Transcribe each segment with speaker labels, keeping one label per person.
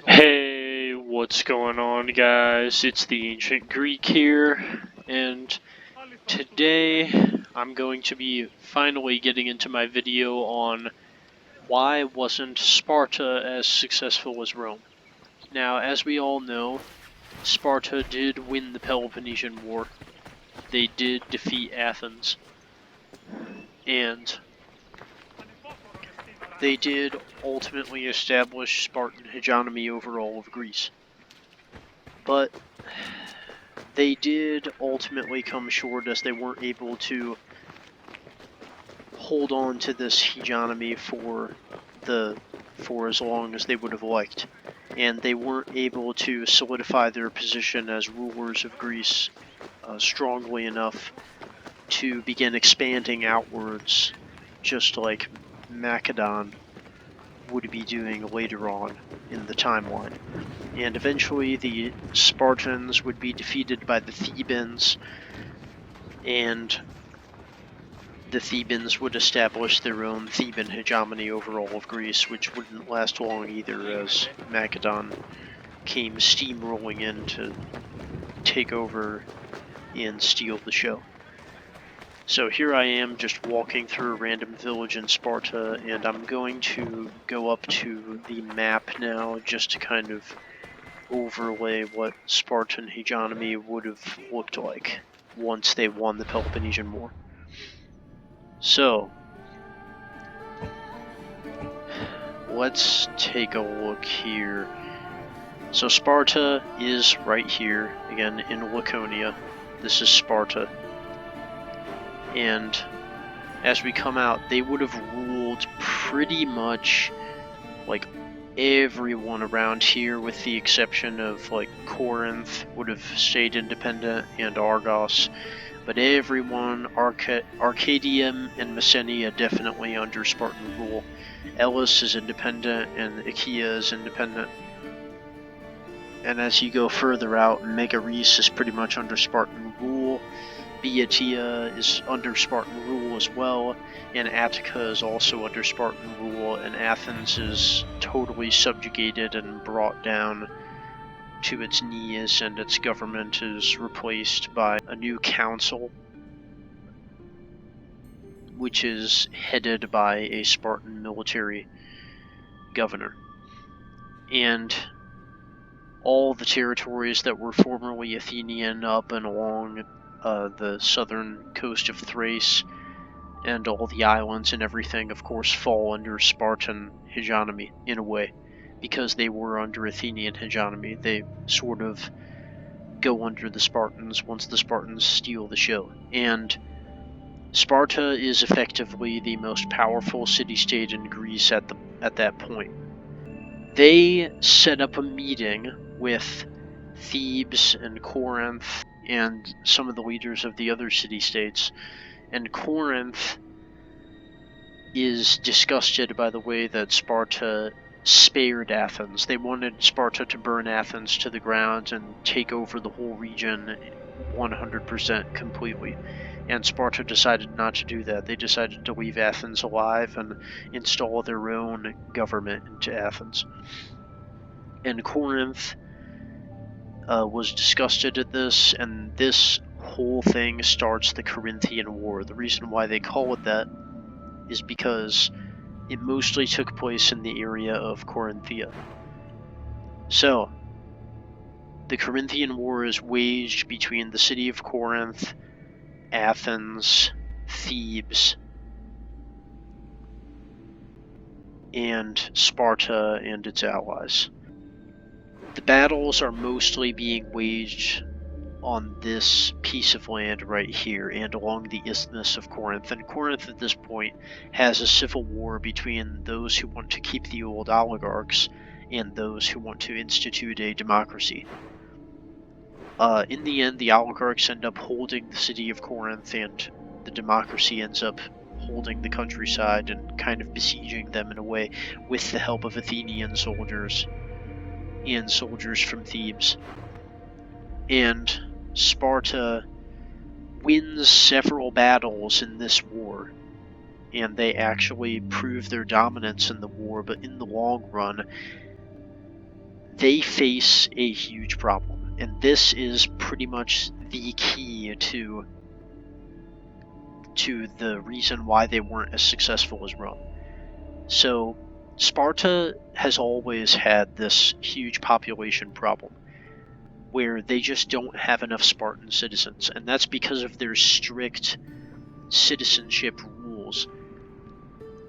Speaker 1: Hey, what's going on, guys? It's the Ancient Greek here, and today I'm going to be finally getting into my video on why wasn't Sparta as successful as Rome. Now, as we all know, Sparta did win the Peloponnesian War. They did defeat Athens, and they did ultimately establish Spartan hegemony over all of Greece. But they did ultimately come short as they weren't able to hold on to this hegemony for as long as they would have liked. And they weren't able to solidify their position as rulers of Greece strongly enough to begin expanding outwards, just like Macedon would be doing later on in the timeline. And eventually the Spartans would be defeated by the Thebans, and the Thebans would establish their own Theban hegemony over all of Greece, which wouldn't last long either, as Macedon came steamrolling in to take over and steal the show. So here I am just walking through a random village in Sparta, and I'm going to go up to the map now just to kind of overlay what Spartan hegemony would have looked like once they won the Peloponnesian War. So, let's take a look here. So Sparta is right here, again in Laconia. This is Sparta. And as we come out, they would have ruled pretty much like everyone around here, with the exception of like Corinth would have stayed independent, and Argos. But everyone, Arcadium and Messenia, definitely under Spartan rule. Elis is independent, and Achaea is independent. And as you go further out, Megaris is pretty much under Spartan rule. Boeotia is under Spartan rule as well, and Attica is also under Spartan rule, and Athens is totally subjugated and brought down to its knees, and its government is replaced by a new council, which is headed by a Spartan military governor. And all the territories that were formerly Athenian up and along the southern coast of Thrace, and all the islands and everything, of course, fall under Spartan hegemony in a way, because they were under Athenian hegemony. They sort of go under the Spartans once the Spartans steal the show. And Sparta is effectively the most powerful city-state in Greece at that point. They set up a meeting with Thebes and Corinth and some of the leaders of the other city-states, and Corinth is disgusted by the way that Sparta spared Athens. They wanted Sparta to burn Athens to the ground and take over the whole region 100% completely. And Sparta decided not to do that. They decided to leave Athens alive and install their own government into Athens. And Corinth was disgusted at this, and this whole thing starts the Corinthian War. The reason why they call it that is because it mostly took place in the area of Corinthia. So, the Corinthian War is waged between the city of Corinth, Athens, Thebes, and Sparta and its allies. The battles are mostly being waged on this piece of land right here and along the Isthmus of Corinth. And Corinth at this point has a civil war between those who want to keep the old oligarchs and those who want to institute a democracy. In the end, the oligarchs end up holding the city of Corinth, and the democracy ends up holding the countryside and kind of besieging them in a way, with the help of Athenian soldiers and soldiers from Thebes. And Sparta wins several battles in this war, and they actually prove their dominance in the war, but in the long run, they face a huge problem. And this is pretty much the key to the reason why they weren't as successful as Rome. So Sparta has always had this huge population problem where they just don't have enough Spartan citizens, and that's because of their strict citizenship rules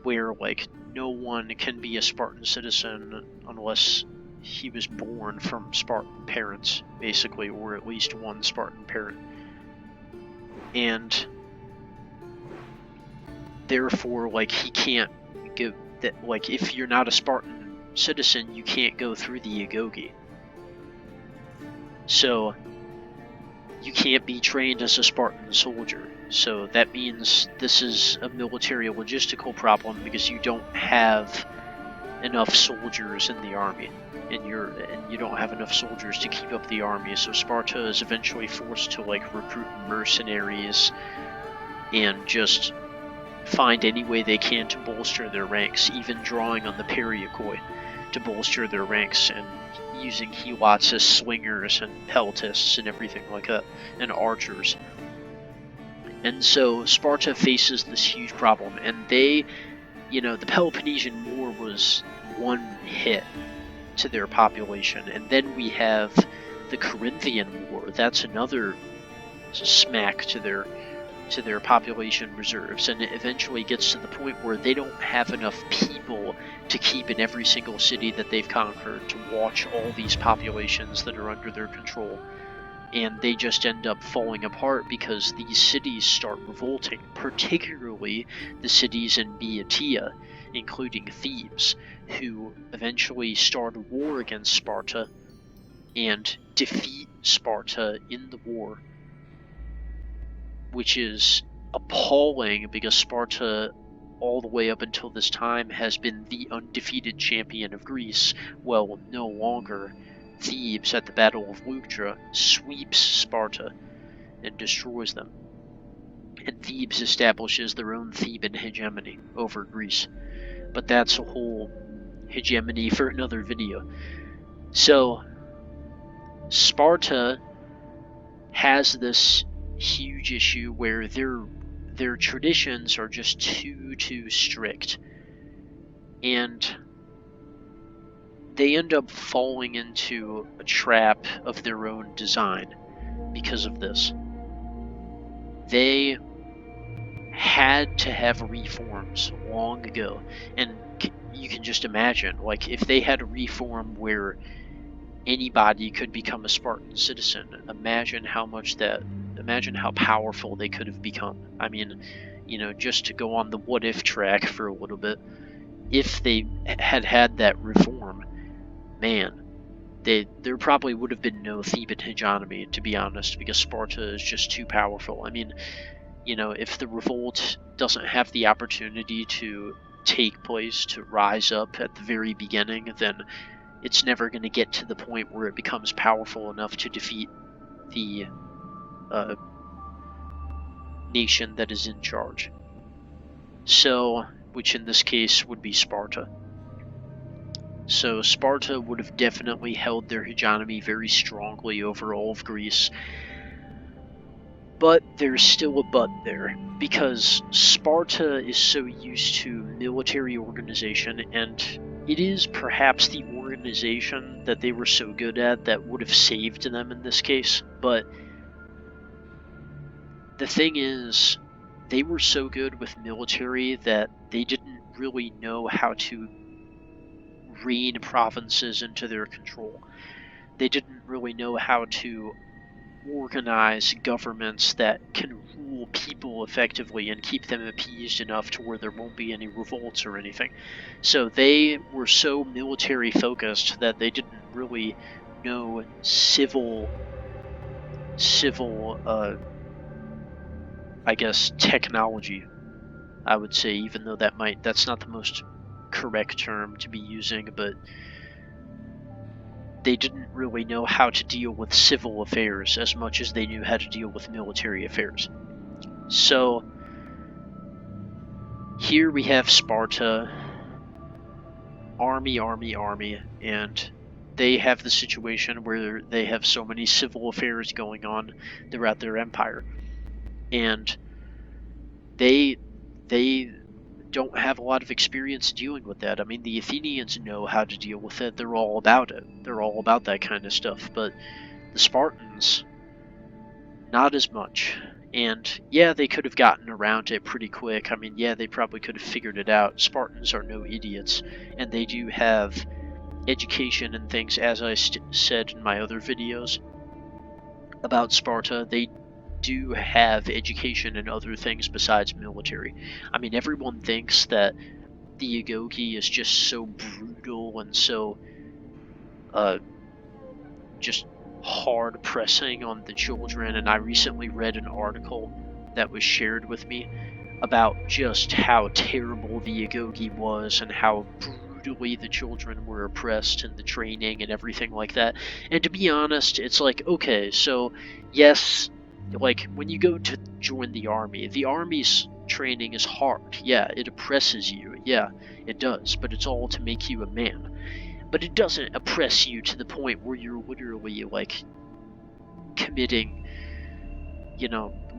Speaker 1: where, like, no one can be a Spartan citizen unless he was born from Spartan parents, basically, or at least one Spartan parent. And therefore, like, he can't go that, like, if you're not a Spartan citizen, you can't go through the Agoge. So you can't be trained as a Spartan soldier. So that means this is a military logistical problem because you don't have enough soldiers in the army, and you don't have enough soldiers to keep up the army. So Sparta is eventually forced to, like, recruit mercenaries and just find any way they can to bolster their ranks, even drawing on the Periakoi to bolster their ranks, and using helots as slingers and peltists and everything like that, and archers. And so Sparta faces this huge problem, and they, the Peloponnesian War was one hit to their population, and then we have the Corinthian War. That's another smack to their population reserves, and it eventually gets to the point where they don't have enough people to keep in every single city that they've conquered to watch all these populations that are under their control. And they just end up falling apart because these cities start revolting, particularly the cities in Boeotia, including Thebes, who eventually start a war against Sparta and defeat Sparta in the war, which is appalling because Sparta, all the way up until this time, has been the undefeated champion of Greece. Well, no longer. Thebes, at the Battle of Leuctra, sweeps Sparta and destroys them. And Thebes establishes their own Theban hegemony over Greece. But that's a whole hegemony for another video. So, Sparta has this huge issue where their traditions are just too strict, and they end up falling into a trap of their own design because of this. They had to have reforms long ago, and you can just imagine, like, if they had a reform where anybody could become a Spartan citizen, imagine how powerful they could have become. I mean, just to go on the what if track for a little bit, if they had that reform, man, there probably would have been no Theban hegemony, to be honest, because Sparta is just too powerful. I mean, if the revolt doesn't have the opportunity to take place, to rise up at the very beginning, then it's never going to get to the point where it becomes powerful enough to defeat the nation that is in charge. So, which in this case would be Sparta. So Sparta would have definitely held their hegemony very strongly over all of Greece. But there's still a but there, because Sparta is so used to military organization, and it is perhaps the organization that they were so good at that would have saved them in this case. But the thing is, they were so good with military that they didn't really know how to rein provinces into their control. They didn't really know how to organize governments that can rule people effectively and keep them appeased enough to where there won't be any revolts or anything. So they were so military focused that they didn't really know civil I guess technology, I would say, even though that's not the most correct term to be using, but they didn't really know how to deal with civil affairs as much as they knew how to deal with military affairs. So here we have Sparta, army, and they have the situation where they have so many civil affairs going on throughout their empire, and they don't have a lot of experience dealing with that. I mean, the Athenians know how to deal with it. They're all about it. They're all about that kind of stuff. But the Spartans, not as much. And yeah, they could have gotten around it pretty quick. I mean, yeah, they probably could have figured it out. Spartans are no idiots, and they do have education and things, as I said in my other videos about Sparta. They do have education and other things besides military. I mean, everyone thinks that the Agoge is just so brutal and so just hard pressing on the children, and I recently read an article that was shared with me about just how terrible the Agoge was and how brutally the children were oppressed in the training and everything like that. And to be honest, it's like, okay, so yes, like when you go to join the army's training is hard. Yeah, it oppresses you. Yeah, it does, but it's all to make you a man. But it doesn't oppress you to the point where you're literally like committing,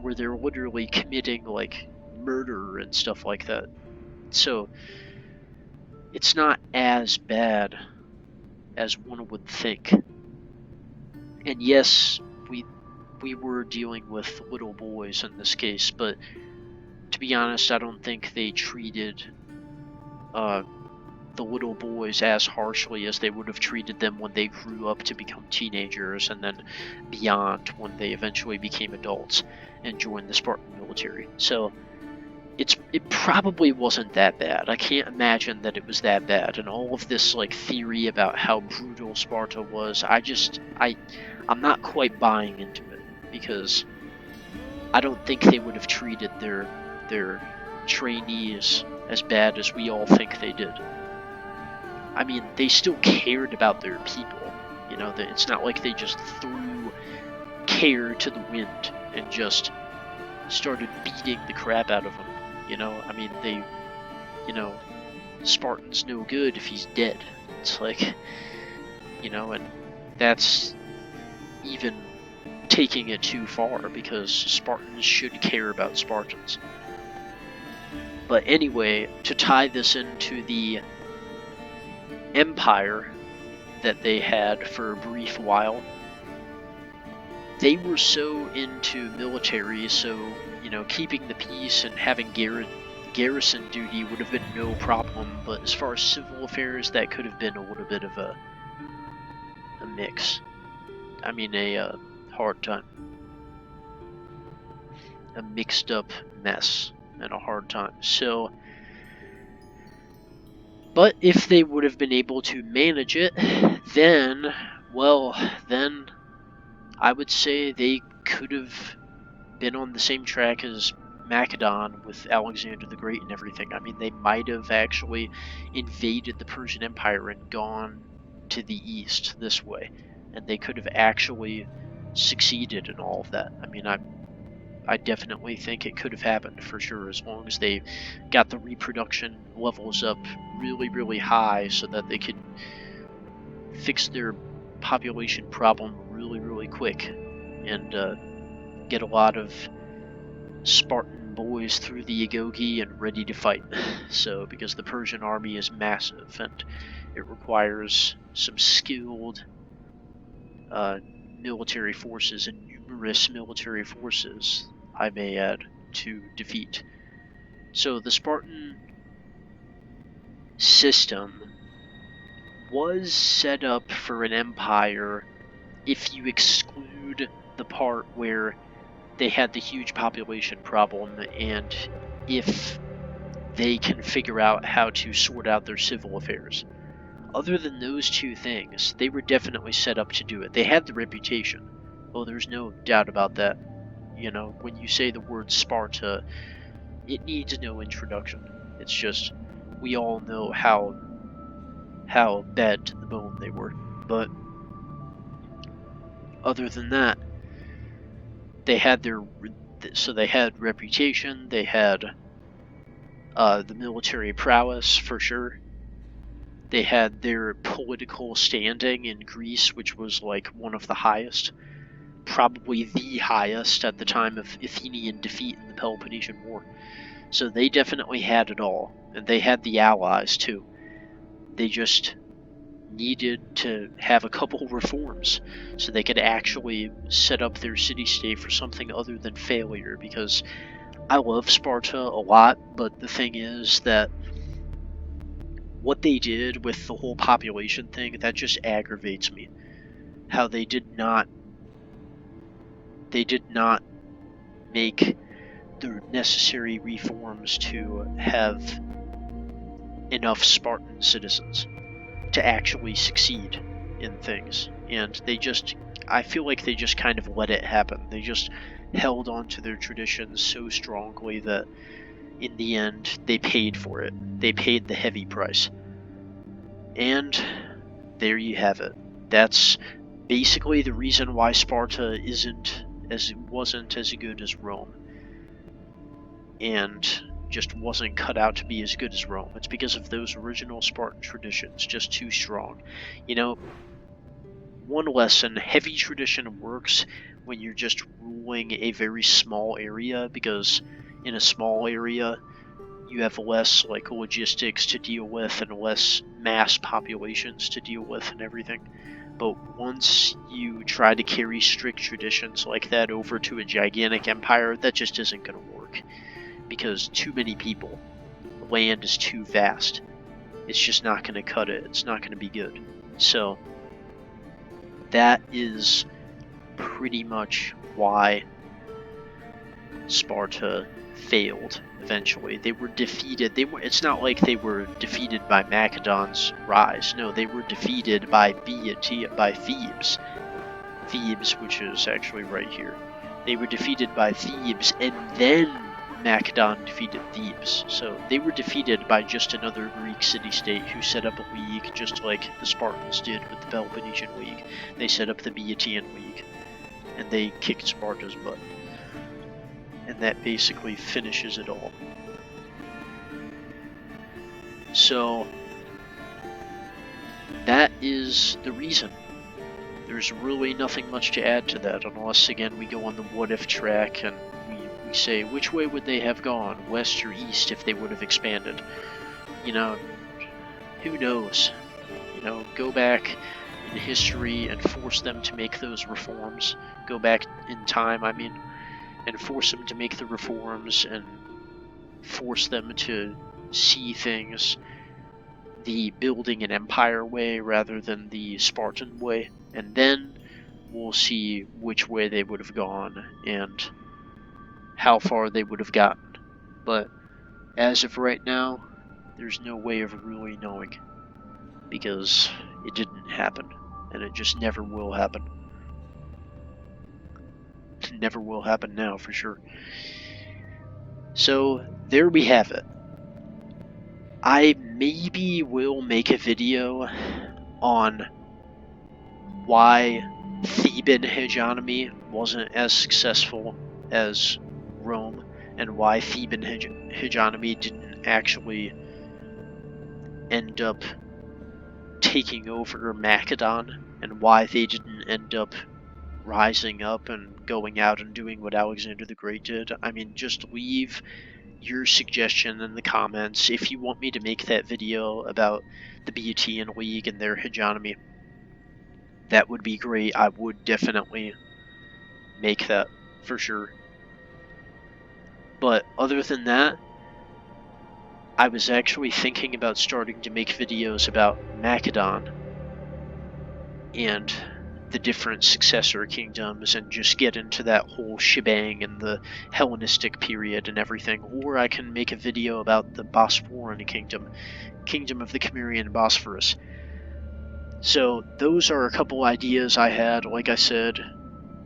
Speaker 1: where they're literally committing like murder and stuff like that. So it's not as bad as one would think. And yes, we were dealing with little boys in this case, but to be honest, I don't think they treated the little boys as harshly as they would have treated them when they grew up to become teenagers, and then beyond when they eventually became adults and joined the Spartan military. So it probably wasn't that bad. I can't imagine that it was that bad. And all of this like theory about how brutal Sparta was, I'm not quite buying into it, because I don't think they would have treated their trainees as bad as we all think they did. I mean, they still cared about their people. It's not like they just threw care to the wind and just started beating the crap out of them. I mean, Spartan's no good if he's dead. It's like, and that's even taking it too far, because Spartans should care about Spartans. But anyway, to tie this into the empire that they had for a brief while, they were so into military, so keeping the peace and having garrison duty would have been no problem. But as far as civil affairs, that could have been a little bit of a mix. I mean, a hard time, a mixed up mess, and a hard time. So, but if they would have been able to manage it, then I would say they could have been on the same track as Macedon with Alexander the Great and everything. I mean, they might have actually invaded the Persian Empire and gone to the east this way, and they could have actually succeeded in all of that. I mean, I definitely think it could have happened for sure, as long as they got the reproduction levels up really, really high so that they could fix their population problem really, really quick, and get a lot of Spartan boys through the Agoge and ready to fight. So, because the Persian army is massive and it requires some skilled military forces, and numerous military forces, I may add, to defeat. So the Spartan system was set up for an empire if you exclude the part where they had the huge population problem, and if they can figure out how to sort out their civil affairs. Other than those two things, they were definitely set up to do it. They had the reputation. Oh, there's no doubt about that. When you say the word Sparta, it needs no introduction. It's just, we all know how bad to the bone they were. But other than that, they had they had reputation, they had the military prowess, for sure. They had their political standing in Greece, which was like one of the highest, probably the highest at the time of Athenian defeat in the Peloponnesian War. So they definitely had it all, and they had the allies too. They just needed to have a couple reforms so they could actually set up their city-state for something other than failure, because I love Sparta a lot, but the thing is that what they did with the whole population thing, that just aggravates me. How they did not make the necessary reforms to have enough Spartan citizens to actually succeed in things. And I feel like they just kind of let it happen. They just held on to their traditions so strongly that in the end they paid for it. They paid the heavy price. And there you have it. That's basically the reason why Sparta wasn't as good as Rome, and just wasn't cut out to be as good as Rome. It's because of those original Spartan traditions, just too strong. You know, one lesson, heavy tradition works when you're just ruling a very small area, because in a small area you have less like logistics to deal with and less mass populations to deal with and everything. But once you try to carry strict traditions like that over to a gigantic empire, that just isn't going to work, because too many people, land is too vast. It's just not going to cut it. It's not going to be good. So that is pretty much why Sparta failed eventually. They were defeated. It's not like they were defeated by Macedon's rise. No, they were defeated by Thebes. Thebes, which is actually right here. They were defeated by Thebes, and then Macedon defeated Thebes. So they were defeated by just another Greek city-state who set up a league, just like the Spartans did with the Peloponnesian League. They set up the Boeotian League, and they kicked Sparta's butt. And that basically finishes it all. So that is the reason. There's really nothing much to add to that, unless again we go on the what if track and we say which way would they have gone, west or east, if they would have expanded. You know, who knows? You know, go back in history and force them to make those reforms. Go back in time, I mean, and force them to make the reforms and force them to see things the building an empire way rather than the Spartan way, and then we'll see which way they would have gone and how far they would have gotten. But as of right now, there's no way of really knowing, because it didn't happen, and it just never will happen. It never will happen now, for sure. So there we have it. I maybe will make a video on why Theban hegemony wasn't as successful as Rome, and why Theban hegemony didn't actually end up taking over Macedon, and why they didn't end up rising up and going out and doing what Alexander the Great did. I mean, just leave your suggestion in the comments if you want me to make that video about the Boeotian League and their hegemony. That would be great. I would definitely make that for sure. But other than that, I was actually thinking about starting to make videos about Macedon and the different successor kingdoms and just get into that whole shebang and the Hellenistic period and everything. Or I can make a video about the Bosporan kingdom of the Cimmerian Bosphorus. So those are a couple ideas I had. Like I said,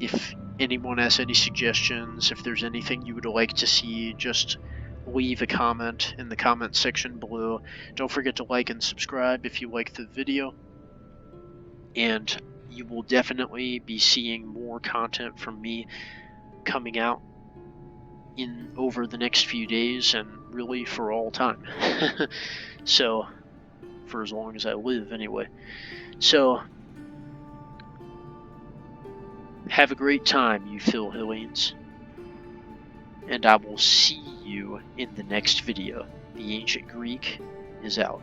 Speaker 1: if anyone has any suggestions, if there's anything you would like to see, just leave a comment in the comment section below. Don't forget to like and subscribe if you like the video. And you will definitely be seeing more content from me coming out over the next few days, and really for all time. So, for as long as I live, anyway. So, have a great time, you Philhellians, and I will see you in the next video. The Ancient Greek is out.